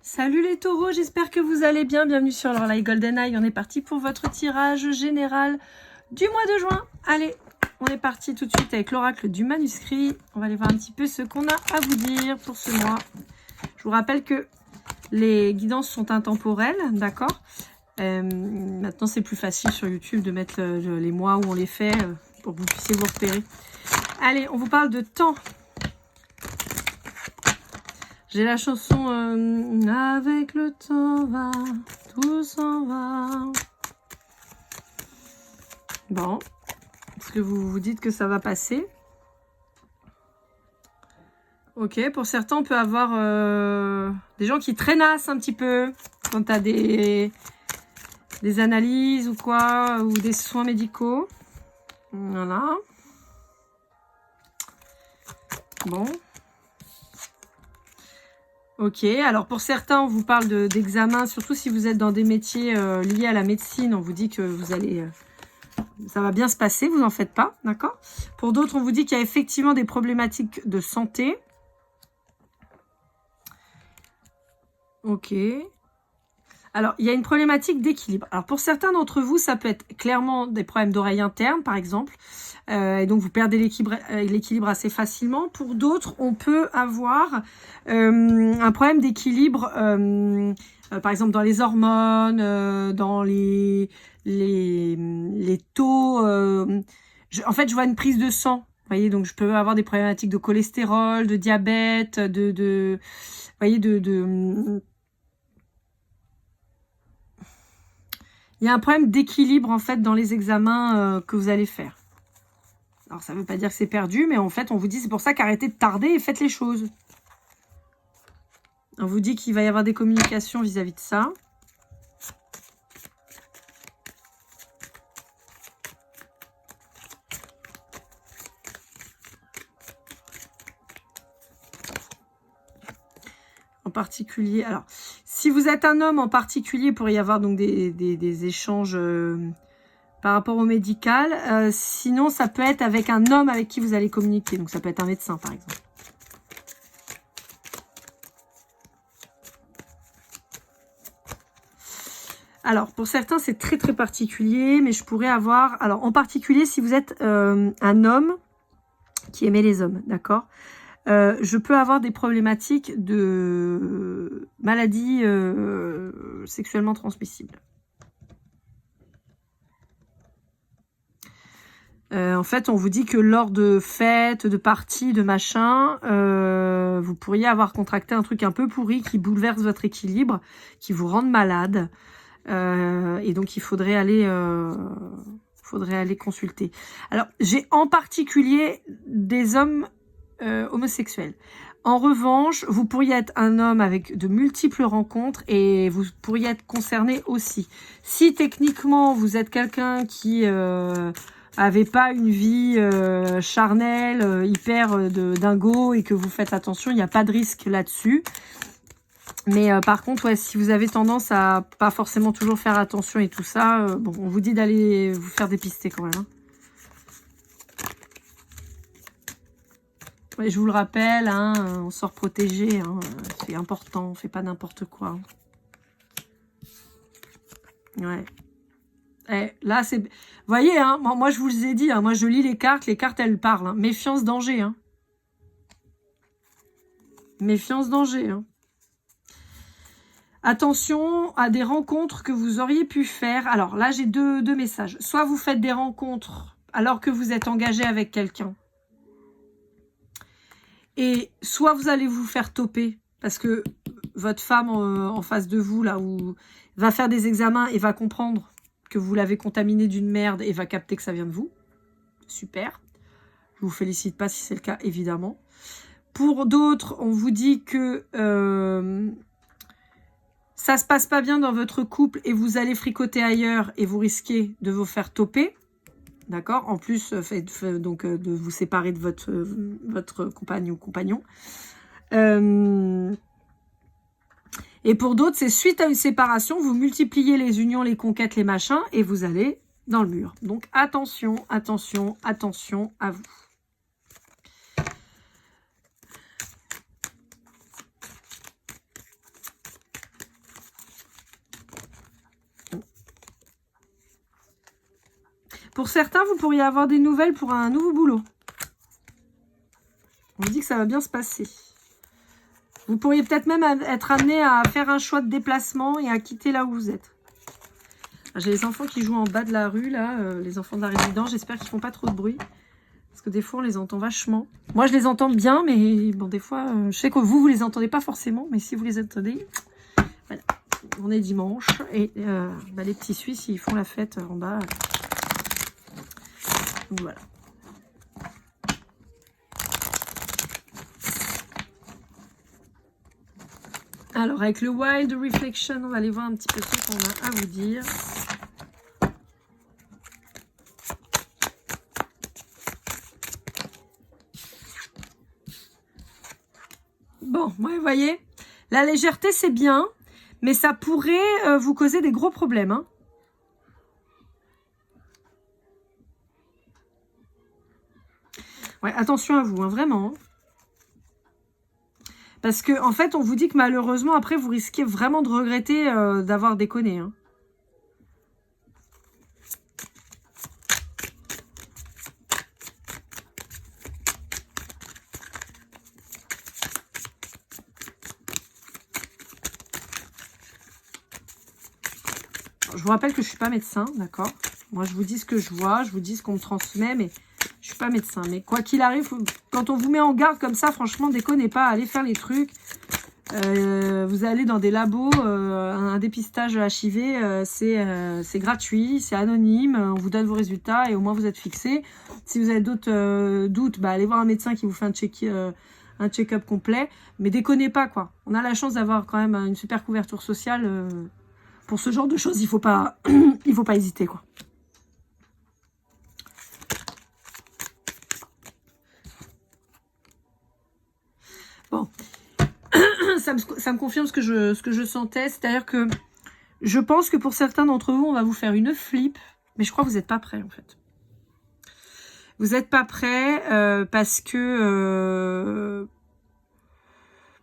Salut les taureaux, j'espère que vous allez bien. Bienvenue sur Lorelai GoldenEye. On est parti pour votre tirage général du mois de juin. Allez, on est parti tout de suite avec l'oracle du manuscrit. On va aller voir un petit peu ce qu'on a à vous dire pour ce mois. Je vous rappelle que les guidances sont intemporelles, d'accord. Maintenant, c'est plus facile sur YouTube de mettre les mois où on les fait pour que vous puissiez vous repérer. Allez, on vous parle de temps. J'ai la chanson avec le temps va, tout s'en va. Bon, est-ce que vous vous dites que ça va passer? Ok, pour certains, on peut avoir des gens qui traînassent un petit peu quand tu as des analyses ou quoi, ou des soins médicaux. Voilà. Bon. Ok, alors pour certains, on vous parle d'examen, surtout si vous êtes dans des métiers liés à la médecine, on vous dit que vous allez, ça va bien se passer, vous n'en faites pas, d'accord? Pour d'autres, on vous dit qu'il y a effectivement des problématiques de santé. Ok. Alors, il y a une problématique d'équilibre. Alors, pour certains d'entre vous, ça peut être clairement des problèmes d'oreille interne, par exemple. Et donc, vous perdez l'équilibre assez facilement. Pour d'autres, on peut avoir un problème d'équilibre, par exemple, dans les hormones, dans les taux. En fait, je vois une prise de sang. Vous voyez, donc je peux avoir des problématiques de cholestérol, de diabète, vous voyez, il y a un problème d'équilibre, en fait, dans les examens que vous allez faire. Alors, ça ne veut pas dire que c'est perdu, mais en fait, on vous dit, c'est pour ça qu'arrêtez de tarder et faites les choses. On vous dit qu'il va y avoir des communications vis-à-vis de ça. En particulier, alors, si vous êtes un homme en particulier, il pourrait y avoir donc des échanges par rapport au médical. Sinon, ça peut être avec un homme avec qui vous allez communiquer. Donc, ça peut être un médecin, par exemple. Alors, pour certains, c'est très, très particulier. Mais je pourrais avoir... Alors, en particulier, si vous êtes un homme qui aimait les hommes, d'accord ? Je peux avoir des problématiques de maladies sexuellement transmissibles. En fait, on vous dit que lors de fêtes, de parties, de machin, vous pourriez avoir contracté un truc un peu pourri qui bouleverse votre équilibre, qui vous rende malade. Et donc, il faudrait aller consulter. Alors, j'ai en particulier des hommes homosexuels. En revanche, vous pourriez être un homme avec de multiples rencontres et vous pourriez être concerné aussi. Si techniquement, vous êtes quelqu'un qui... avait pas une vie charnelle, hyper dingo et que vous faites attention, il n'y a pas de risque là-dessus. Mais par contre, ouais, si vous avez tendance à pas forcément toujours faire attention et tout ça, bon, on vous dit d'aller vous faire dépister quand même. Hein. Ouais, je vous le rappelle, hein, on sort protégé, hein, c'est important, on fait pas n'importe quoi. Ouais. Là, c'est... Vous voyez, hein, moi, je vous ai dit, hein, moi, je lis les cartes, elles parlent. Hein. Méfiance, danger. Hein. Méfiance, danger. Hein. Attention à des rencontres que vous auriez pu faire. Alors là, j'ai deux messages. Soit vous faites des rencontres alors que vous êtes engagé avec quelqu'un. Et soit vous allez vous faire toper parce que votre femme en face de vous, là, où va faire des examens et va comprendre que vous l'avez contaminé d'une merde et va capter que ça vient de vous. Super. Je vous félicite pas si c'est le cas, évidemment. Pour d'autres, on vous dit que ça se passe pas bien dans votre couple et vous allez fricoter ailleurs et vous risquez de vous faire toper. D'accord? En plus, donc de vous séparer de votre compagne ou compagnon. Et pour d'autres, c'est suite à une séparation, vous multipliez les unions, les conquêtes, les machins, et vous allez dans le mur. Donc attention, attention, attention à vous. Pour certains, vous pourriez avoir des nouvelles pour un nouveau boulot. On vous dit que ça va bien se passer. Vous pourriez peut-être même être amené à faire un choix de déplacement et à quitter là où vous êtes. J'ai les enfants qui jouent en bas de la rue, là, les enfants de la résidence. J'espère qu'ils ne font pas trop de bruit. Parce que des fois, on les entend vachement. Moi, je les entends bien, mais bon, des fois, je sais que vous les entendez pas forcément. Mais si vous les entendez, voilà. On est dimanche. Et les petits Suisses, ils font la fête en bas. Donc voilà. Alors, avec le Wild Reflection, on va aller voir un petit peu ce qu'on a à vous dire. Bon, ouais, vous voyez, la légèreté, c'est bien, mais ça pourrait vous causer des gros problèmes. Hein. Ouais, attention à vous, hein, vraiment. Parce que en fait, on vous dit que malheureusement, après, vous risquez vraiment de regretter d'avoir déconné. Hein. Je vous rappelle que je suis pas médecin, d'accord? Moi, je vous dis ce que je vois, je vous dis ce qu'on me transmet, mais je suis pas médecin. Mais quoi qu'il arrive, quand on vous met en garde comme ça, franchement, déconnez pas, allez faire les trucs. Vous allez dans des labos, un dépistage HIV, c'est gratuit, c'est anonyme, on vous donne vos résultats et au moins vous êtes fixé. Si vous avez d'autres doutes, allez voir un médecin qui vous fait un check-up complet. Mais déconnez pas, quoi. On a la chance d'avoir quand même une super couverture sociale. Pour ce genre de choses, il faut pas, il faut pas hésiter, quoi. Bon, ça me confirme ce que je sentais, c'est-à-dire que je pense que pour certains d'entre vous, on va vous faire une flip, mais je crois que vous n'êtes pas prêts, en fait. Vous n'êtes pas prêts parce que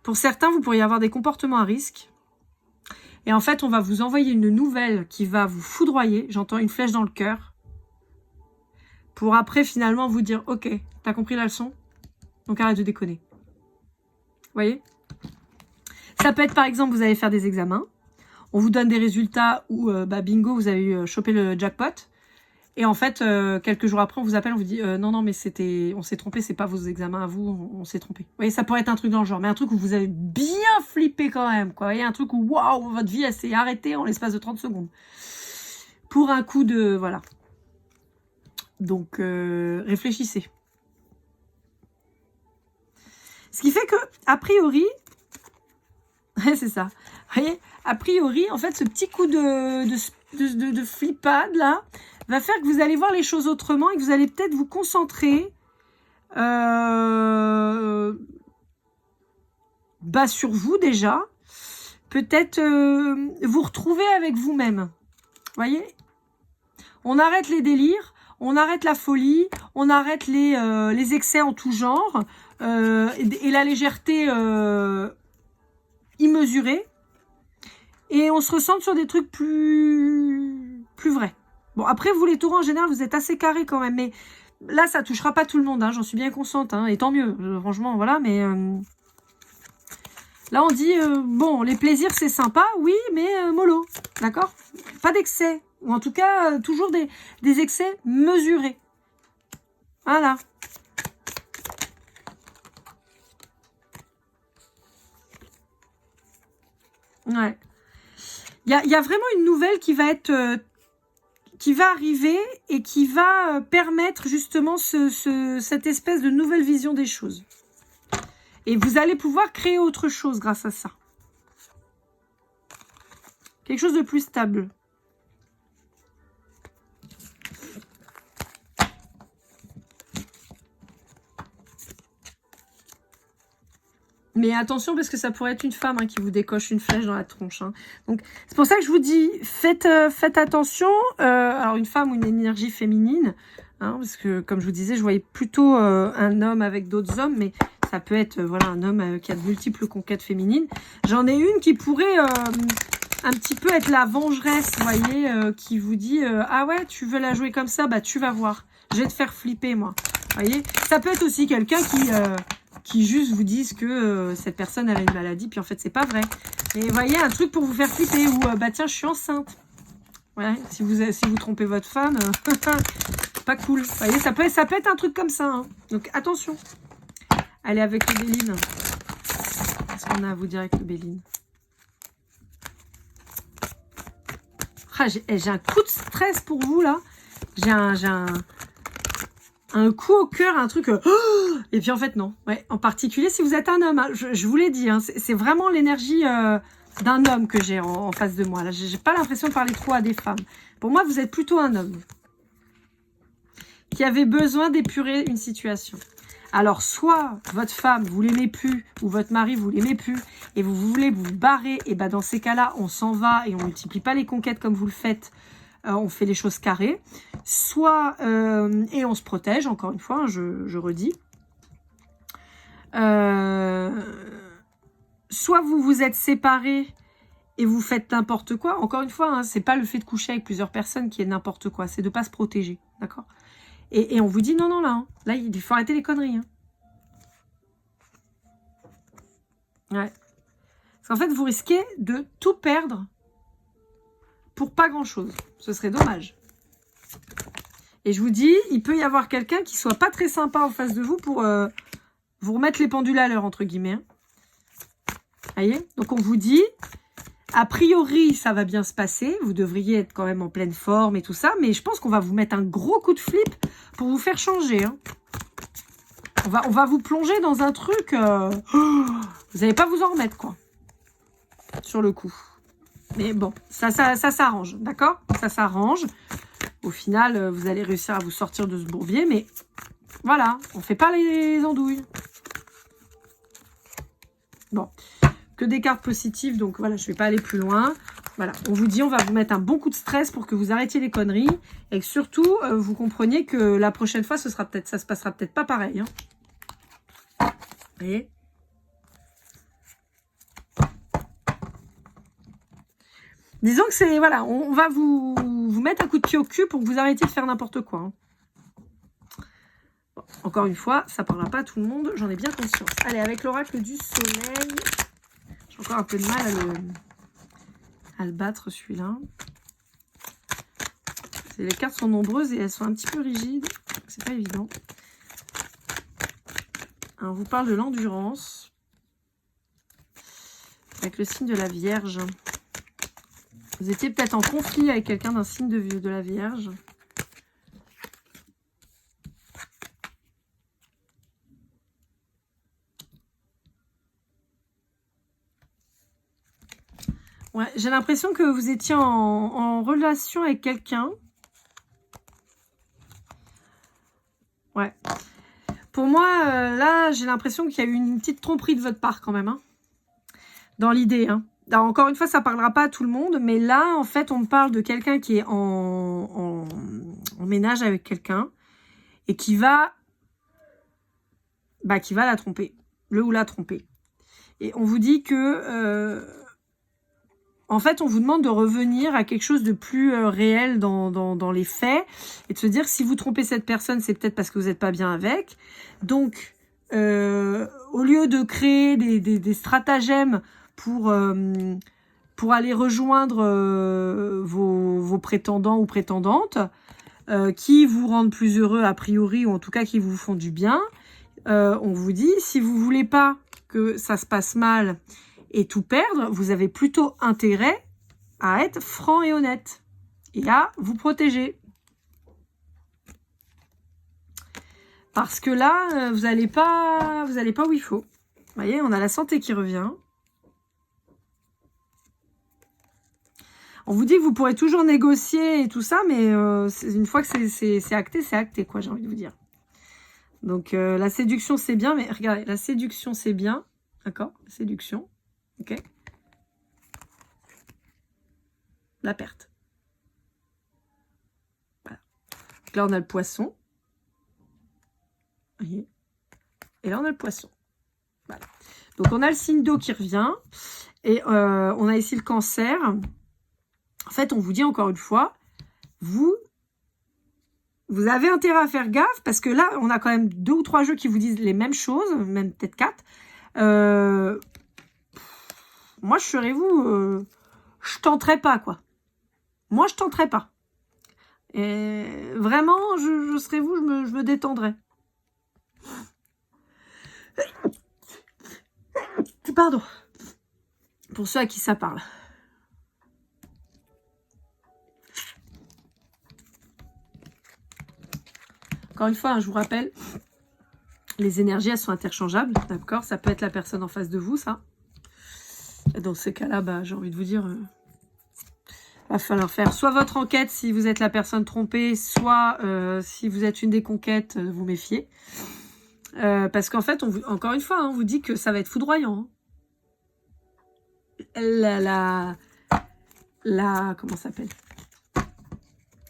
pour certains, vous pourriez avoir des comportements à risque. Et en fait, on va vous envoyer une nouvelle qui va vous foudroyer. J'entends une flèche dans le cœur. Pour après, finalement, vous dire, ok, t'as compris la leçon? Donc arrête de déconner. Vous voyez? Ça peut être, par exemple, vous allez faire des examens. On vous donne des résultats où, bingo, vous avez chopé le jackpot. Et en fait, quelques jours après, on vous appelle, on vous dit non, mais on s'est trompé, c'est pas vos examens à vous, on s'est trompé. Vous voyez, ça pourrait être un truc dans le genre, mais un truc où vous avez bien flippé quand même, quoi. Vous voyez, un truc où, waouh, votre vie, elle s'est arrêtée en l'espace de 30 secondes. Pour un coup de, voilà. Donc, réfléchissez. Ce qui fait que, a priori, c'est ça. Vous voyez, a priori, en fait, ce petit coup de flippade, là, va faire que vous allez voir les choses autrement et que vous allez peut-être vous concentrer sur vous déjà. Peut-être vous retrouver avec vous-même. Vous voyez? On arrête les délires, on arrête la folie, on arrête les excès en tout genre et la légèreté immesurée. Et on se ressent sur des trucs plus vrais. Bon, après, vous, les taureaux, en général, vous êtes assez carrés quand même. Mais là, ça touchera pas tout le monde. Hein, j'en suis bien consciente. Hein, et tant mieux. Franchement, voilà. Mais là, on dit, bon, les plaisirs, c'est sympa. Oui, mais mollo. D'accord? Pas d'excès. Ou en tout cas, toujours des excès mesurés. Voilà. Ouais. Il y a vraiment une nouvelle qui va être... qui va arriver et qui va permettre justement cette espèce de nouvelle vision des choses. Et vous allez pouvoir créer autre chose grâce à ça. Quelque chose de plus stable. Mais attention, parce que ça pourrait être une femme qui vous décoche une flèche dans la tronche. Hein. Donc, c'est pour ça que je vous dis, faites attention. Alors, une femme ou une énergie féminine. Hein, parce que, comme je vous disais, je voyais plutôt un homme avec d'autres hommes. Mais ça peut être voilà, un homme qui a de multiples conquêtes féminines. J'en ai une qui pourrait un petit peu être la vengeresse, vous voyez, qui vous dit ah ouais, tu veux la jouer comme ça, bah tu vas voir. Je vais te faire flipper, moi. Vous voyez, ça peut être aussi quelqu'un qui juste vous dise que cette personne elle a une maladie, puis en fait c'est pas vrai. Et vous voyez, un truc pour vous faire flipper, ou bah tiens, je suis enceinte. Ouais, si vous trompez votre femme, pas cool. Vous voyez, ça peut être un truc comme ça. Hein. Donc attention. Allez, avec le Béline. Qu'est-ce qu'on a à vous dire avec le Béline? Ah, j'ai un coup de stress pour vous, là. J'ai un coup au cœur, un truc... et puis, en fait, non. Ouais, en particulier, si vous êtes un homme. Hein, je vous l'ai dit, hein, c'est vraiment l'énergie d'un homme que j'ai en face de moi. Là, j'ai pas l'impression de parler trop à des femmes. Pour moi, vous êtes plutôt un homme qui avait besoin d'épurer une situation. Alors, soit votre femme, vous l'aimez plus, ou votre mari, vous l'aimez plus, et vous voulez vous barrer, et ben dans ces cas-là, on s'en va et on multiplie pas les conquêtes comme vous le faites, on fait les choses carrées. Soit, et on se protège, encore une fois, hein, je redis. Soit vous vous êtes séparés et vous faites n'importe quoi. Encore une fois, hein, c'est pas le fait de coucher avec plusieurs personnes qui est n'importe quoi, c'est de pas se protéger, d'accord ? Et on vous dit non, là. Hein. Là, il faut arrêter les conneries. Hein. Ouais. Parce qu'en fait, vous risquez de tout perdre pour pas grand-chose. Ce serait dommage. Et je vous dis, il peut y avoir quelqu'un qui soit pas très sympa en face de vous pour vous remettre les pendules à l'heure, entre guillemets. Hein. Voyez ? Donc, on vous dit, a priori, ça va bien se passer. Vous devriez être quand même en pleine forme et tout ça. Mais je pense qu'on va vous mettre un gros coup de flip pour vous faire changer. Hein. On va vous plonger dans un truc... vous n'allez pas vous en remettre, quoi. Sur le coup. Mais bon, ça s'arrange, d'accord ? Ça s'arrange. Au final, vous allez réussir à vous sortir de ce bourbier. Mais voilà, on ne fait pas les andouilles. Bon, que des cartes positives. Donc voilà, je ne vais pas aller plus loin. Voilà, on vous dit, on va vous mettre un bon coup de stress pour que vous arrêtiez les conneries. Et que surtout, vous compreniez que la prochaine fois, ça se passera peut-être pas pareil. Hein. Vous voyez ? Disons que c'est, voilà, on va vous mettre un coup de pied au cul pour que vous arrêtiez de faire n'importe quoi. Hein. Bon, encore une fois, ça ne parlera pas à tout le monde, j'en ai bien conscience. Allez, avec l'oracle du soleil, j'ai encore un peu de mal à le battre, celui-là. Les cartes sont nombreuses et elles sont un petit peu rigides, c'est pas évident. Alors, on vous parle de l'endurance, avec le signe de la Vierge. Vous étiez peut-être en conflit avec quelqu'un d'un signe de la Vierge. Ouais, j'ai l'impression que vous étiez en relation avec quelqu'un. Ouais. Pour moi, là, j'ai l'impression qu'il y a eu une petite tromperie de votre part quand même. Hein, dans l'idée, hein. Alors, encore une fois, ça ne parlera pas à tout le monde, mais là, en fait, on me parle de quelqu'un qui est en ménage avec quelqu'un et qui va la tromper, le ou la tromper. Et on vous dit que, en fait, on vous demande de revenir à quelque chose de plus réel dans les faits et de se dire, si vous trompez cette personne, c'est peut-être parce que vous n'êtes pas bien avec. Donc, au lieu de créer des stratagèmes pour aller rejoindre vos prétendants ou prétendantes qui vous rendent plus heureux a priori, ou en tout cas qui vous font du bien, on vous dit, si vous voulez pas que ça se passe mal et tout perdre, vous avez plutôt intérêt à être franc et honnête et à vous protéger. Parce que là, vous n'allez pas où il faut. Vous voyez, on a la santé qui revient. On vous dit que vous pourrez toujours négocier et tout ça, mais une fois que c'est acté, quoi, j'ai envie de vous dire. Donc, la séduction, c'est bien, mais regardez, la séduction, c'est bien. D'accord ? Séduction. Ok ? La perte. Voilà. Donc là, on a le poisson. Vous voyez ? Et là, on a le poisson. Voilà. Donc, on a le signe d'eau qui revient. Et on a ici le Cancer. En fait, on vous dit encore une fois, vous avez intérêt à faire gaffe, parce que là, on a quand même 2 ou 3 jeux qui vous disent les mêmes choses, même peut-être 4. Moi, je serais vous, je tenterais pas, quoi. Moi, je tenterais pas. Et vraiment, je serais vous, je me détendrais. Pardon. Pour ceux à qui ça parle. Encore une fois, hein, je vous rappelle, les énergies, elles sont interchangeables, d'accord? Ça peut être la personne en face de vous, ça. Et dans ces cas-là, bah, j'ai envie de vous dire, va falloir faire soit votre enquête si vous êtes la personne trompée, soit si vous êtes une des conquêtes, vous méfiez. Parce qu'en fait, encore une fois, hein, on vous dit que ça va être foudroyant. Hein. Comment ça s'appelle?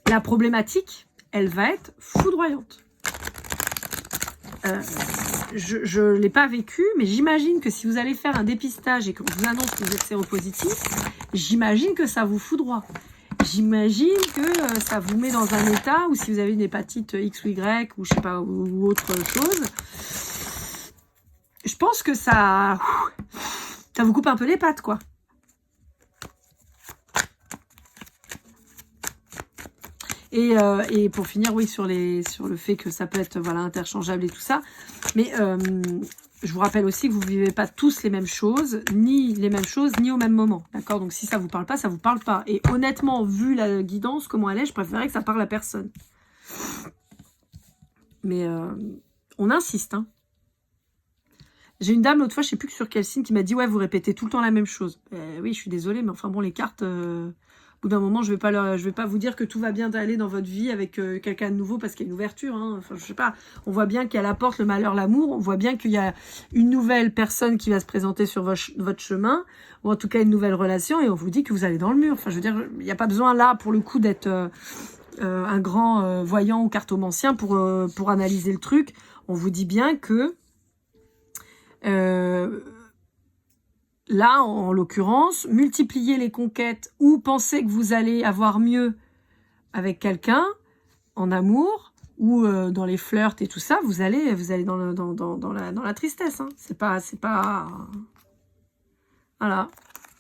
La problématique, elle va être foudroyante. Je ne l'ai pas vécu, mais j'imagine que si vous allez faire un dépistage et qu'on vous annonce que vous êtes séropositif, j'imagine que ça vous foudroie. J'imagine que ça vous met dans un état où si vous avez une hépatite X ou Y ou je sais pas, ou autre chose, je pense que ça vous coupe un peu les pattes, quoi. Et pour finir, oui, sur le fait que ça peut être voilà, interchangeable et tout ça. Mais je vous rappelle aussi que vous ne vivez pas tous les mêmes choses, ni au même moment. D'accord? Donc si ça ne vous parle pas, ça ne vous parle pas. Et honnêtement, vu la guidance, comment elle est, je préférerais que ça parle à personne. Mais on insiste. Hein. J'ai une dame l'autre fois, je ne sais plus sur quel signe, qui m'a dit « Ouais, vous répétez tout le temps la même chose. » Oui, je suis désolée, mais enfin bon, les cartes... Au bout d'un moment, je vais pas vous dire que tout va bien aller dans votre vie avec quelqu'un de nouveau parce qu'il y a une ouverture. Hein. Enfin, je sais pas. On voit bien qu'elle apporte le malheur, l'amour. On voit bien qu'il y a une nouvelle personne qui va se présenter sur votre chemin, ou en tout cas une nouvelle relation, et on vous dit que vous allez dans le mur. Enfin, je veux dire, il n'y a pas besoin là, pour le coup, d'être un grand voyant ou cartomancien pour analyser le truc. On vous dit bien que là, en l'occurrence, multiplier les conquêtes ou penser que vous allez avoir mieux avec quelqu'un, en amour, ou dans les flirts et tout ça, vous allez dans la tristesse. Hein. C'est pas... Voilà.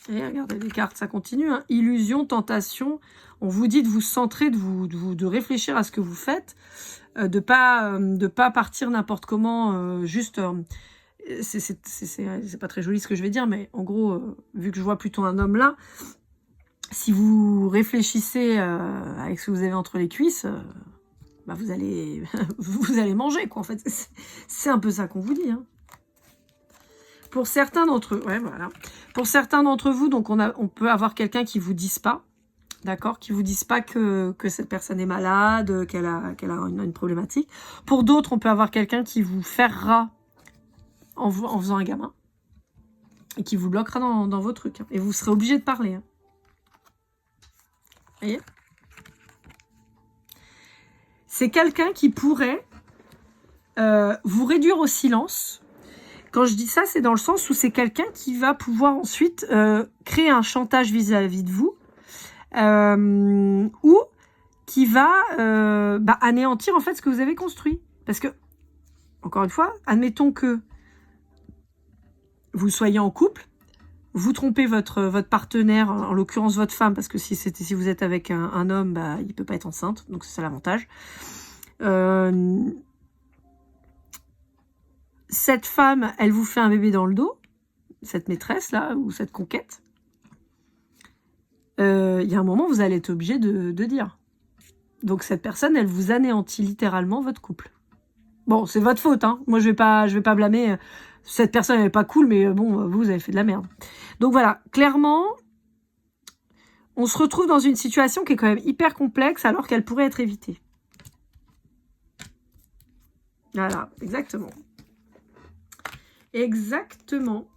Et regardez les cartes, ça continue. Hein. Illusion, tentation. On vous dit de vous centrer, de réfléchir à ce que vous faites, de pas partir n'importe comment, juste... c'est pas très joli ce que je vais dire, mais en gros, vu que je vois plutôt un homme là, si vous réfléchissez avec ce que vous avez entre les cuisses, bah vous allez manger, quoi. En fait, c'est un peu ça qu'on vous dit. Hein. Pour certains d'entre eux, ouais, voilà. Pour certains d'entre vous, donc on peut avoir quelqu'un qui vous dise pas, d'accord, qui vous dise pas que cette personne est malade, qu'elle a une problématique. Pour d'autres, on peut avoir quelqu'un qui vous ferra en faisant un gamin et qui vous bloquera dans vos trucs. Hein. Et vous serez obligé de parler. Hein. Vous voyez ? C'est quelqu'un qui pourrait vous réduire au silence. Quand je dis ça, c'est dans le sens où c'est quelqu'un qui va pouvoir ensuite créer un chantage vis-à-vis de vous ou qui va anéantir en fait ce que vous avez construit. Parce que, encore une fois, admettons que vous soyez en couple, vous trompez votre partenaire, en l'occurrence votre femme, parce que si vous êtes avec un homme, bah, il peut pas être enceinte, donc c'est ça l'avantage. Cette femme, elle vous fait un bébé dans le dos, cette maîtresse là, ou cette conquête. Il y a un moment, vous allez être obligé de dire. Donc cette personne, elle vous anéantit littéralement votre couple. Bon, c'est votre faute, hein. Moi, je vais pas blâmer. Cette personne, elle est pas cool, mais bon, vous avez fait de la merde. Donc voilà, clairement, on se retrouve dans une situation qui est quand même hyper complexe, alors qu'elle pourrait être évitée. Voilà, exactement. Exactement.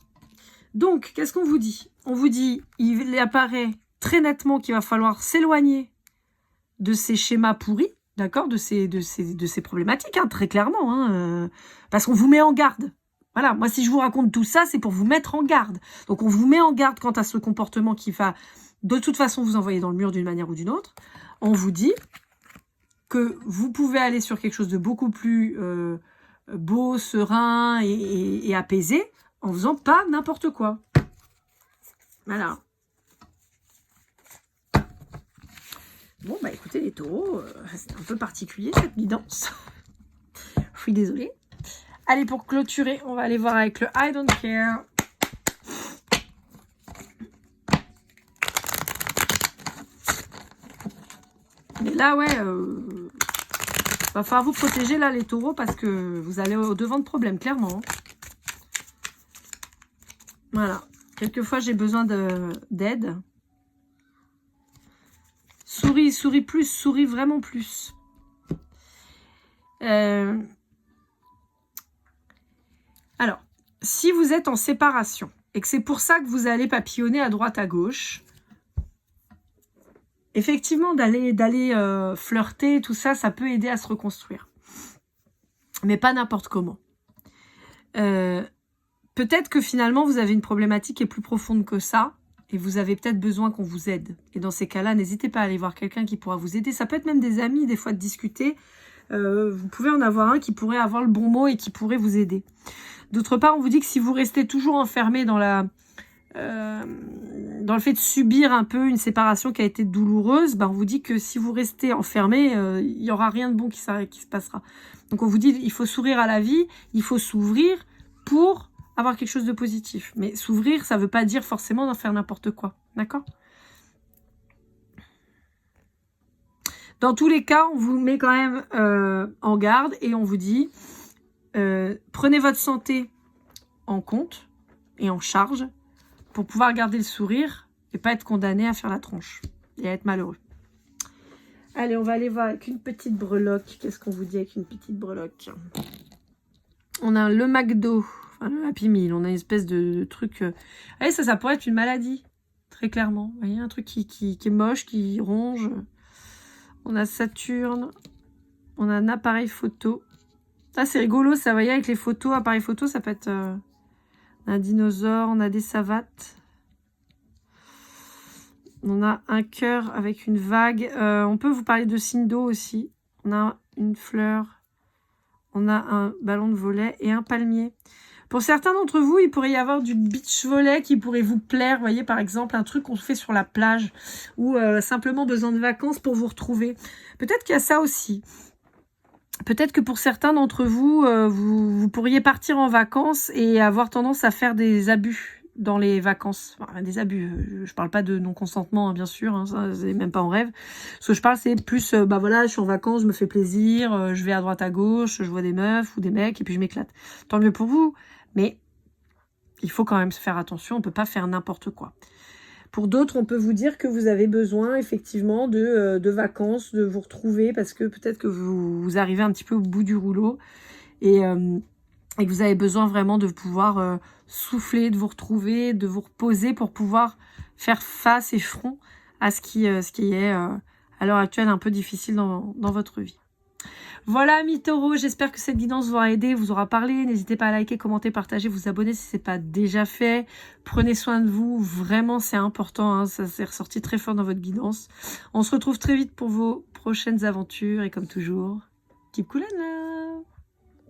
Donc, qu'est-ce qu'on vous dit? On vous dit, il apparaît très nettement qu'il va falloir s'éloigner de ces schémas pourris, d'accord, de ces problématiques, hein, très clairement, hein, parce qu'on vous met en garde. Voilà, moi si je vous raconte tout ça, c'est pour vous mettre en garde. Donc on vous met en garde quant à ce comportement qui va de toute façon vous envoyer dans le mur d'une manière ou d'une autre. On vous dit que vous pouvez aller sur quelque chose de beaucoup plus beau, serein et apaisé en faisant pas n'importe quoi. Voilà. Bon, bah écoutez les taureaux, c'est un peu particulier cette guidance. Je suis désolée. Allez, pour clôturer, on va aller voir avec le I don't care. Mais là, ouais, va falloir vous protéger là les taureaux parce que vous allez au devant de problèmes, clairement. Voilà. Quelquefois, j'ai besoin d'aide. Souris, souris plus, souris vraiment plus. Alors, si vous êtes en séparation et que c'est pour ça que vous allez papillonner à droite à gauche, effectivement, d'aller flirter, tout ça, ça peut aider à se reconstruire. Mais pas n'importe comment. Peut-être que finalement, vous avez une problématique qui est plus profonde que ça et vous avez peut-être besoin qu'on vous aide. Et dans ces cas-là, n'hésitez pas à aller voir quelqu'un qui pourra vous aider. Ça peut être même des amis, des fois, de discuter. Vous pouvez en avoir un qui pourrait avoir le bon mot et qui pourrait vous aider. D'autre part, on vous dit que si vous restez toujours enfermé dans le fait de subir un peu une séparation qui a été douloureuse, ben on vous dit que si vous restez enfermé, il n'y aura rien de bon qui se passera. Donc on vous dit il faut sourire à la vie, il faut s'ouvrir pour avoir quelque chose de positif. Mais s'ouvrir, ça ne veut pas dire forcément d'en faire n'importe quoi. D'accord ? Dans tous les cas, on vous met quand même en garde et on vous dit prenez votre santé en compte et en charge pour pouvoir garder le sourire et pas être condamné à faire la tronche et à être malheureux. Allez, on va aller voir avec une petite breloque. Qu'est-ce qu'on vous dit avec une petite breloque? On a le McDo, enfin le Happy Meal. On a une espèce de truc... Allez, ça pourrait être une maladie, très clairement. Vous voyez, un truc qui est moche, qui ronge. On a Saturne. On a un appareil photo. Ça, c'est rigolo, ça, vous voyez, avec les photos, appareil photo, ça peut être... un dinosaure, on a des savates. On a un cœur avec une vague. On peut vous parler de signe d'eau aussi. On a une fleur. On a un ballon de volley et un palmier. Pour certains d'entre vous, il pourrait y avoir du beach volley qui pourrait vous plaire. Vous voyez, par exemple, un truc qu'on fait sur la plage ou simplement besoin de vacances pour vous retrouver. Peut-être qu'il y a ça aussi. Peut-être que pour certains d'entre vous, vous pourriez partir en vacances et avoir tendance à faire des abus dans les vacances. Enfin, des abus, je parle pas de non-consentement, hein, bien sûr, hein, ça c'est même pas en rêve. Ce que je parle, c'est plus, bah voilà, je suis en vacances, je me fais plaisir, je vais à droite à gauche, je vois des meufs ou des mecs et puis je m'éclate. Tant mieux pour vous, mais il faut quand même se faire attention, on peut pas faire n'importe quoi. Pour d'autres, on peut vous dire que vous avez besoin effectivement de vacances, de vous retrouver parce que peut-être que vous arrivez un petit peu au bout du rouleau et que vous avez besoin vraiment de pouvoir souffler, de vous retrouver, de vous reposer pour pouvoir faire face et front à ce qui est à l'heure actuelle un peu difficile dans votre vie. Voilà, amis taureaux, j'espère que cette guidance vous aura aidé, vous aura parlé. N'hésitez pas à liker, commenter, partager, vous abonner si ce n'est pas déjà fait. Prenez soin de vous, vraiment c'est important, hein, ça s'est ressorti très fort dans votre guidance. On se retrouve très vite pour vos prochaines aventures et comme toujours, keep cool and love.